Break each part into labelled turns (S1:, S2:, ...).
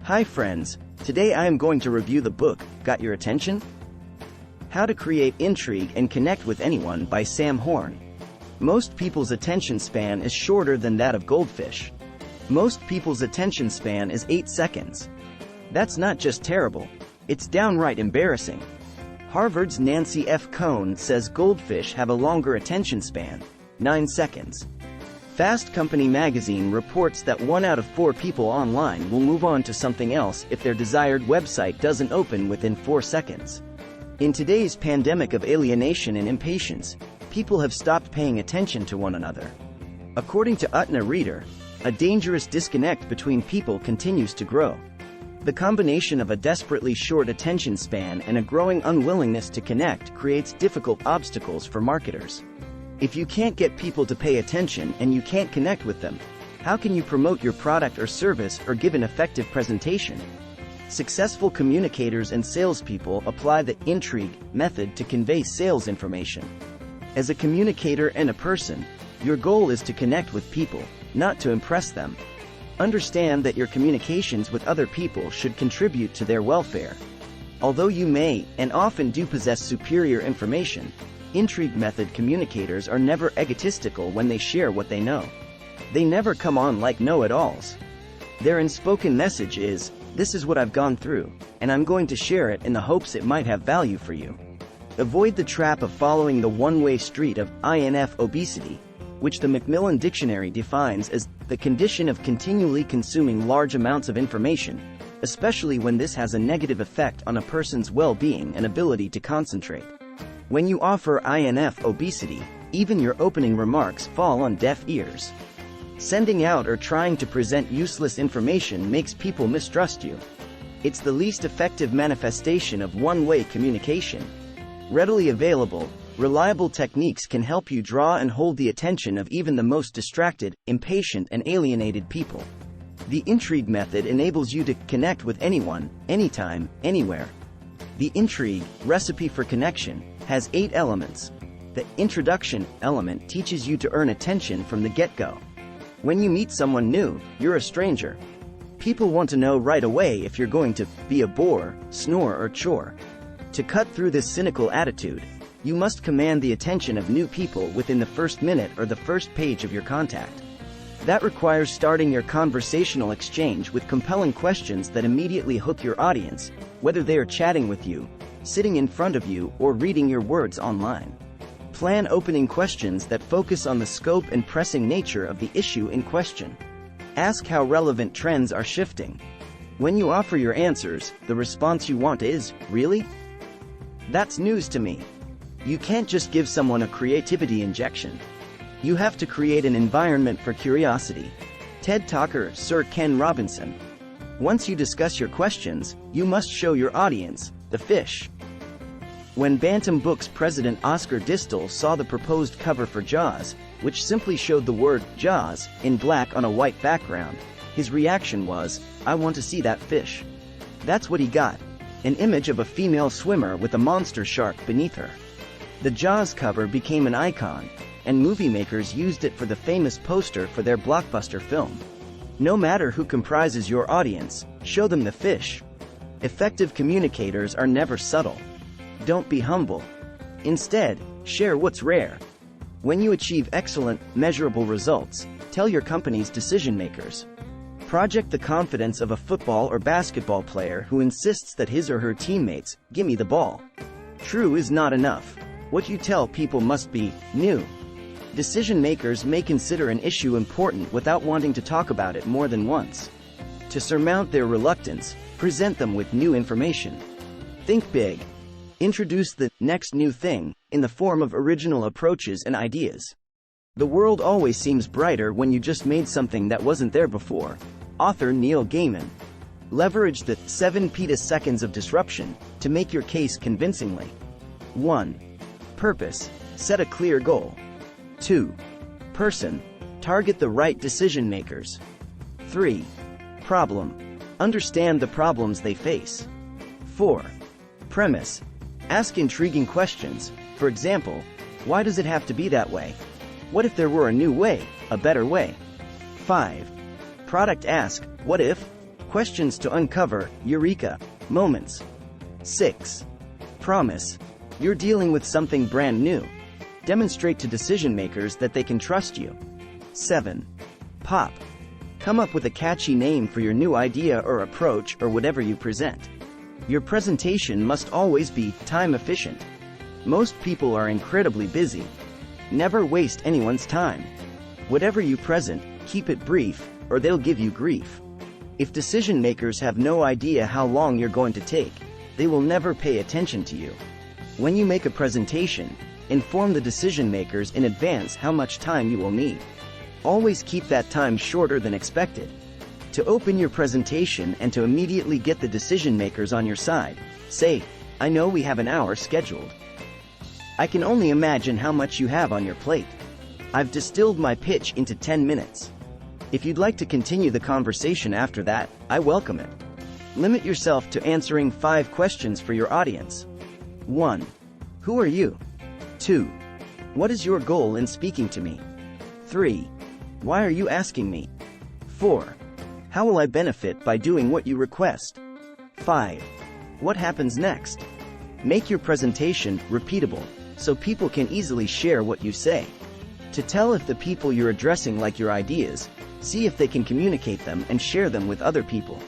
S1: Hi friends, today I am going to review the book, Got Your Attention? How to Create Intrigue and Connect with Anyone by Sam Horn. Most people's attention span is shorter than that of goldfish. Most people's attention span is 8 seconds. That's not just terrible, it's downright embarrassing. Harvard's Nancy F. Cohn says goldfish have a longer attention span, 9 seconds. Fast Company magazine reports that 1 out of 4 people online will move on to something else if their desired website doesn't open within 4 seconds. In today's pandemic of alienation and impatience, people have stopped paying attention to one another. According to Utna Reader, a dangerous disconnect between people continues to grow. The combination of a desperately short attention span and a growing unwillingness to connect creates difficult obstacles for marketers. If you can't get people to pay attention and you can't connect with them, how can you promote your product or service or give an effective presentation? Successful communicators and salespeople apply the Intrigue method to convey sales information. As a communicator and a person, your goal is to connect with people, not to impress them. Understand that your communications with other people should contribute to their welfare. Although you may, and often do, possess superior information, Intrigue method communicators are never egotistical when they share what they know. They never come on like know-it-alls. Their unspoken message is, "This is what I've gone through, and I'm going to share it in the hopes it might have value for you." Avoid the trap of following the one-way street of INF obesity, which the Macmillan Dictionary defines as the condition of continually consuming large amounts of information, especially when this has a negative effect on a person's well-being and ability to concentrate. When you offer INF obesity, even your opening remarks fall on deaf ears. Sending out or trying to present useless information makes people mistrust you. It's the least effective manifestation of one-way communication. Readily available, reliable techniques can help you draw and hold the attention of even the most distracted, impatient, and alienated people. The Intrigue method enables you to connect with anyone, anytime, anywhere. The Intrigue recipe for connection has 8 elements. The introduction element teaches you to earn attention from the get-go. When you meet someone new, you're a stranger. People want to know right away if you're going to be a bore, snore, or chore. To cut through this cynical attitude, you must command the attention of new people within the first minute or the first page of your contact. That requires starting your conversational exchange with compelling questions that immediately hook your audience, whether they are chatting with you, sitting in front of you, or reading your words online. Plan opening questions that focus on the scope and pressing nature of the issue in question. Ask how relevant trends are shifting. When you offer your answers, the response you want is, "Really? That's news to me." You can't just give someone a creativity injection. You have to create an environment for curiosity. TED Talker Sir Ken Robinson. Once you discuss your questions, you must show your audience the fish. When Bantam Books president Oscar Distel saw the proposed cover for Jaws, which simply showed the word Jaws in black on a white background, his reaction was, "I want to see that fish." That's what he got. An image of a female swimmer with a monster shark beneath her. The Jaws cover became an icon, and movie makers used it for the famous poster for their blockbuster film. No matter who comprises your audience, show them the fish. Effective communicators are never subtle. Don't be humble. Instead, share what's rare. When you achieve excellent, measurable results, tell your company's decision makers. Project the confidence of a football or basketball player who insists that his or her teammates, "Gimme the ball." True is not enough. What you tell people must be new. Decision makers may consider an issue important without wanting to talk about it more than once. To surmount their reluctance, present them with new information. Think big. Introduce the next new thing in the form of original approaches and ideas. The world always seems brighter when you just made something that wasn't there before. Author Neil Gaiman. Leverage the 7 petaseconds of disruption to make your case convincingly. 1. Purpose. Set a clear goal. 2. Person. Target the right decision makers. 3. Problem. Understand the problems they face. 4. Premise. Ask intriguing questions. For example, why does it have to be that way? What if there were a new way, a better way? 5. Product. Ask, what if? Questions to uncover, eureka, moments. 6. Promise. You're dealing with something brand new. Demonstrate to decision makers that they can trust you. 7. Pop. Come up with a catchy name for your new idea or approach or whatever you present. Your presentation must always be time efficient. Most people are incredibly busy. Never waste anyone's time. Whatever you present, keep it brief, or they'll give you grief. If decision makers have no idea how long you're going to take, they will never pay attention to you. When you make a presentation, inform the decision makers in advance how much time you will need. Always keep that time shorter than expected. To open your presentation and to immediately get the decision makers on your side, say, "I know we have an hour scheduled. I can only imagine how much you have on your plate. I've distilled my pitch into 10 minutes. If you'd like to continue the conversation after that, I welcome it." Limit yourself to answering 5 questions for your audience. 1. Who are you? 2. What is your goal in speaking to me? 3. Why are you asking me? 4. How will I benefit by doing what you request? 5. What happens next? Make your presentation repeatable, so people can easily share what you say. To tell if the people you're addressing like your ideas, see if they can communicate them and share them with other people.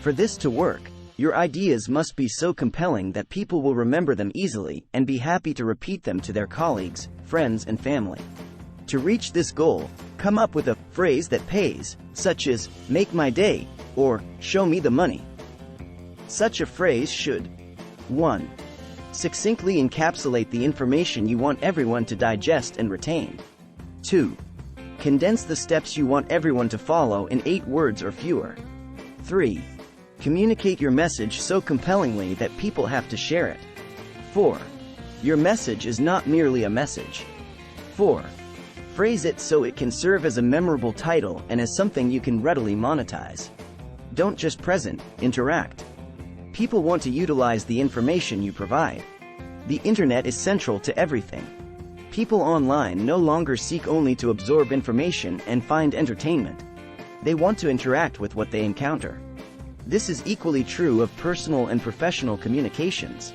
S1: For this to work, your ideas must be so compelling that people will remember them easily and be happy to repeat them to their colleagues, friends, and family. To reach this goal, come up with a phrase that pays, such as, "Make my day," or "Show me the money." Such a phrase should 1. Succinctly encapsulate the information you want everyone to digest and retain. 2. Condense the steps you want everyone to follow in 8 words or fewer. 3. Communicate your message so compellingly that people have to share it. 4. Your message is not merely a message. 4. Phrase it so it can serve as a memorable title and as something you can readily monetize. Don't just present, interact. People want to utilize the information you provide. The internet is central to everything. People online no longer seek only to absorb information and find entertainment. They want to interact with what they encounter. This is equally true of personal and professional communications.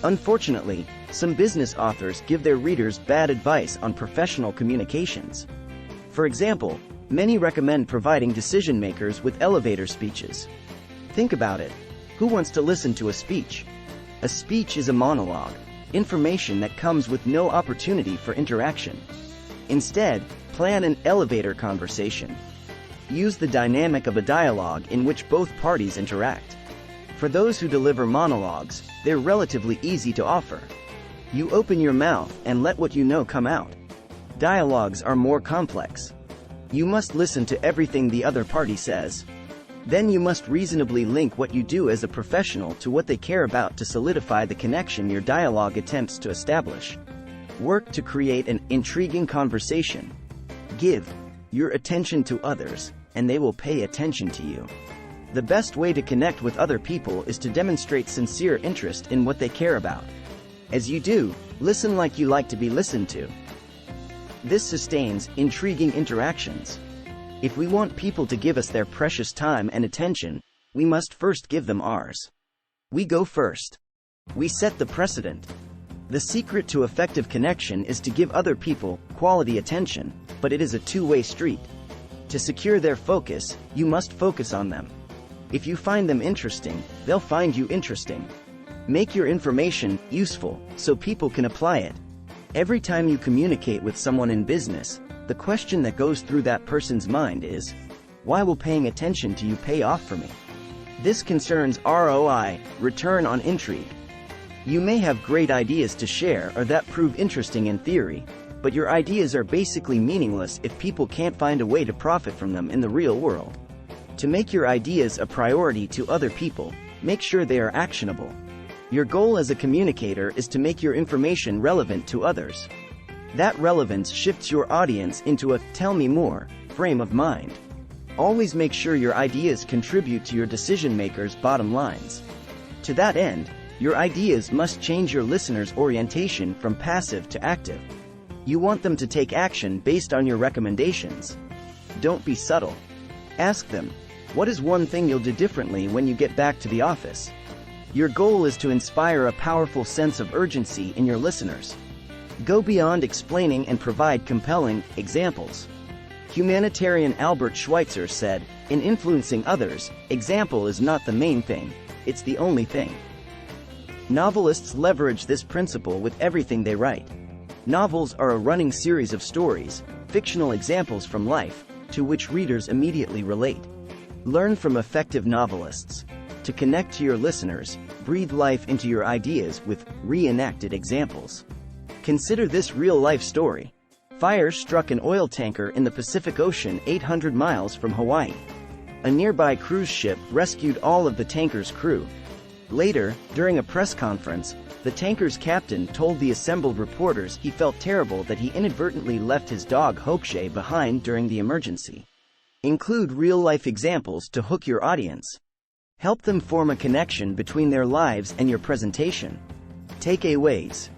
S1: Unfortunately, some business authors give their readers bad advice on professional communications. For example, many recommend providing decision makers with elevator speeches. Think about it. Who wants to listen to a speech? A speech is a monologue, information that comes with no opportunity for interaction. Instead, plan an elevator conversation. Use the dynamic of a dialogue in which both parties interact. For those who deliver monologues, they're relatively easy to offer. You open your mouth and let what you know come out. Dialogues are more complex. You must listen to everything the other party says. Then you must reasonably link what you do as a professional to what they care about to solidify the connection your dialogue attempts to establish. Work to create an intriguing conversation. Give your attention to others, and they will pay attention to you. The best way to connect with other people is to demonstrate sincere interest in what they care about. As you do, listen like you like to be listened to. This sustains intriguing interactions. If we want people to give us their precious time and attention, we must first give them ours. We go first. We set the precedent. The secret to effective connection is to give other people quality attention, but it is a two-way street. To secure their focus, you must focus on them. If you find them interesting, they'll find you interesting. Make your information useful so people can apply it. Every time you communicate with someone in business, the question that goes through that person's mind is, why will paying attention to you pay off for me? This concerns ROI, return on intrigue. You may have great ideas to share or that prove interesting in theory, but your ideas are basically meaningless if people can't find a way to profit from them in the real world. To make your ideas a priority to other people, make sure they are actionable. Your goal as a communicator is to make your information relevant to others. That relevance shifts your audience into a "tell me more" frame of mind. Always make sure your ideas contribute to your decision makers' bottom lines. To that end, your ideas must change your listeners' orientation from passive to active. You want them to take action based on your recommendations. Don't be subtle. Ask them, What is one thing you'll do differently when you get back to the office? Your goal is to inspire a powerful sense of urgency in your listeners. Go beyond explaining and provide compelling examples. Humanitarian Albert Schweitzer said, "In influencing others, example is not the main thing, it's the only thing." Novelists leverage this principle with everything they write. Novels are a running series of stories, fictional examples from life, to which readers immediately relate. Learn from effective novelists. To connect to your listeners, breathe life into your ideas with reenacted examples. Consider this real-life story. Fire struck an oil tanker in the Pacific Ocean 800 miles from Hawaii. A nearby cruise ship rescued all of the tanker's crew. Later, during a press conference, the tanker's captain told the assembled reporters he felt terrible that he inadvertently left his dog Hokshay behind during the emergency. Include real-life examples to hook your audience. Help them form a connection between their lives and your presentation. Takeaways.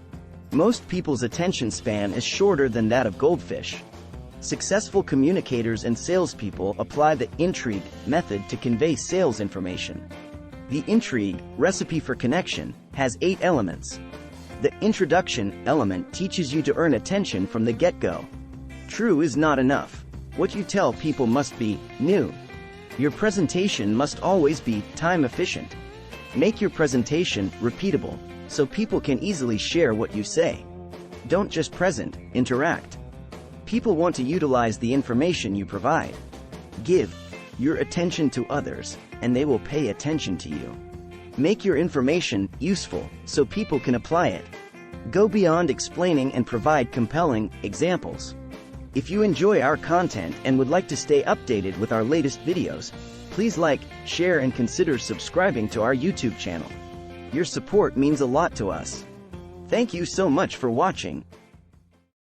S1: Most people's attention span is shorter than that of goldfish. Successful communicators and salespeople apply the Intrigue method to convey sales information. The Intrigue recipe for connection has 8 elements. The introduction element teaches you to earn attention from the get-go. True is not enough. What you tell people must be new. Your presentation must always be time efficient. Make your presentation repeatable, so people can easily share what you say. Don't just present, interact. People want to utilize the information you provide. Give your attention to others, and they will pay attention to you. Make your information useful, so people can apply it. Go beyond explaining and provide compelling examples. If you enjoy our content and would like to stay updated with our latest videos, please like, share, and consider subscribing to our YouTube channel. Your support means a lot to us. Thank you so much for watching.